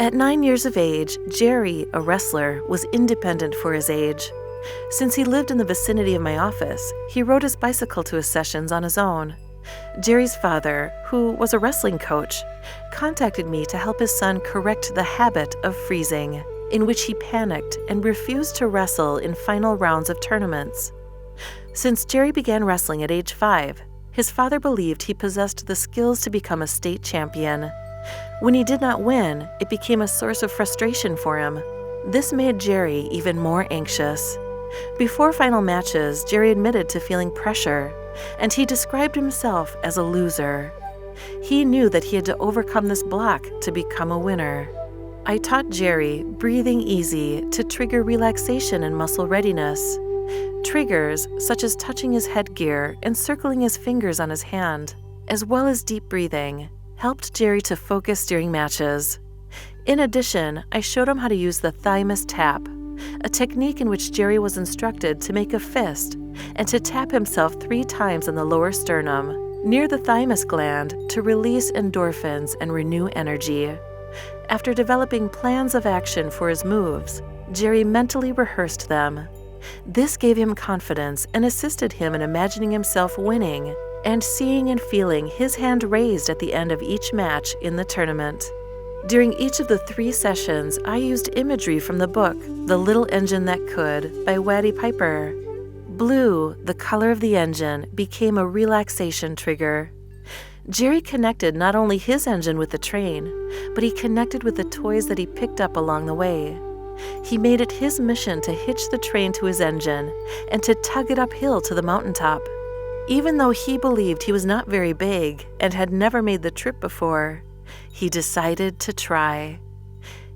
At 9 years of age, Jerry, a wrestler, was independent for his age. Since he lived in the vicinity of my office, he rode his bicycle to his sessions on his own. Jerry's father, who was a wrestling coach, contacted me to help his son correct the habit of freezing, in which he panicked and refused to wrestle in final rounds of tournaments. Since Jerry began wrestling at age 5, his father believed he possessed the skills to become a state champion. When he did not win, it became a source of frustration for him. This made Jerry even more anxious. Before final matches, Jerry admitted to feeling pressure, and he described himself as a loser. He knew that he had to overcome this block to become a winner. I taught Jerry breathing easy to trigger relaxation and muscle readiness. Triggers such as touching his headgear and circling his fingers on his hand, as well as deep breathing, helped Jerry to focus during matches. In addition, I showed him how to use the Thymus tap, a technique in which Jerry was instructed to make a fist and to tap himself 3 times on the lower sternum, near the thymus gland, to release endorphins and renew energy. After developing plans of action for his moves, Jerry mentally rehearsed them. This gave him confidence and assisted him in imagining himself winning and seeing and feeling his hand raised at the end of each match in the tournament. During each of the 3 sessions, I used imagery from the book The Little Engine That Could by Waddy Piper. Blue, the color of the engine, became a relaxation trigger. Jerry connected not only his engine with the train, but he connected with the toys that he picked up along the way. He made it his mission to hitch the train to his engine and to tug it uphill to the mountaintop. Even though he believed he was not very big and had never made the trip before, he decided to try.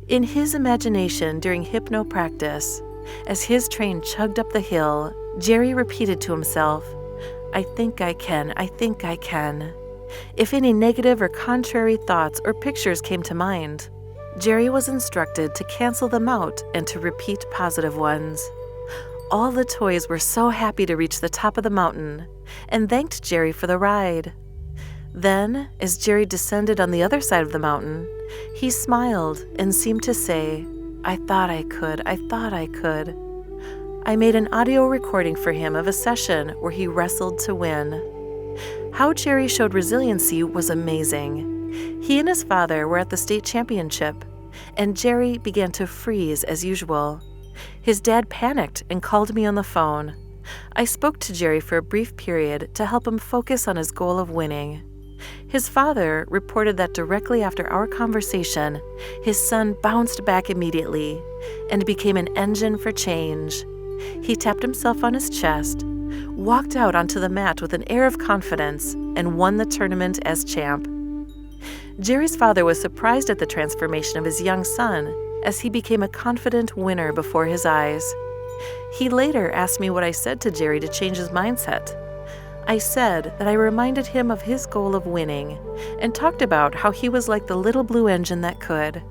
In his imagination during hypno practice, as his train chugged up the hill, Jerry repeated to himself, "I think I can, I think I can." If any negative or contrary thoughts or pictures came to mind, Jerry was instructed to cancel them out and to repeat positive ones. All the toys were so happy to reach the top of the mountain and thanked Jerry for the ride. Then, as Jerry descended on the other side of the mountain, he smiled and seemed to say, "I thought I could, I thought I could." I made an audio recording for him of a session where he wrestled to win. How Jerry showed resiliency was amazing. He and his father were at the state championship, and Jerry began to freeze as usual. His dad panicked and called me on the phone. I spoke to Jerry for a brief period to help him focus on his goal of winning. His father reported that directly after our conversation, his son bounced back immediately and became an engine for change. He tapped himself on his chest, walked out onto the mat with an air of confidence, and won the tournament as champ. Jerry's father was surprised at the transformation of his young son as he became a confident winner before his eyes. He later asked me what I said to Jerry to change his mindset. I said that I reminded him of his goal of winning and talked about how he was like the little blue engine that could.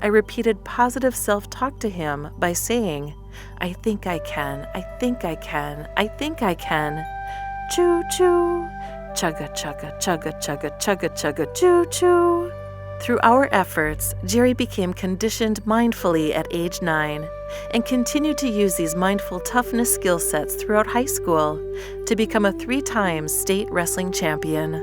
I repeated positive self-talk to him by saying, "I think I can, I think I can, I think I can. Choo-choo, chugga chugga chugga chugga chugga chugga choo-choo." Through our efforts, Jerry became conditioned mindfully at age 9 and continued to use these mindful toughness skill sets throughout high school to become a 3-time state wrestling champion.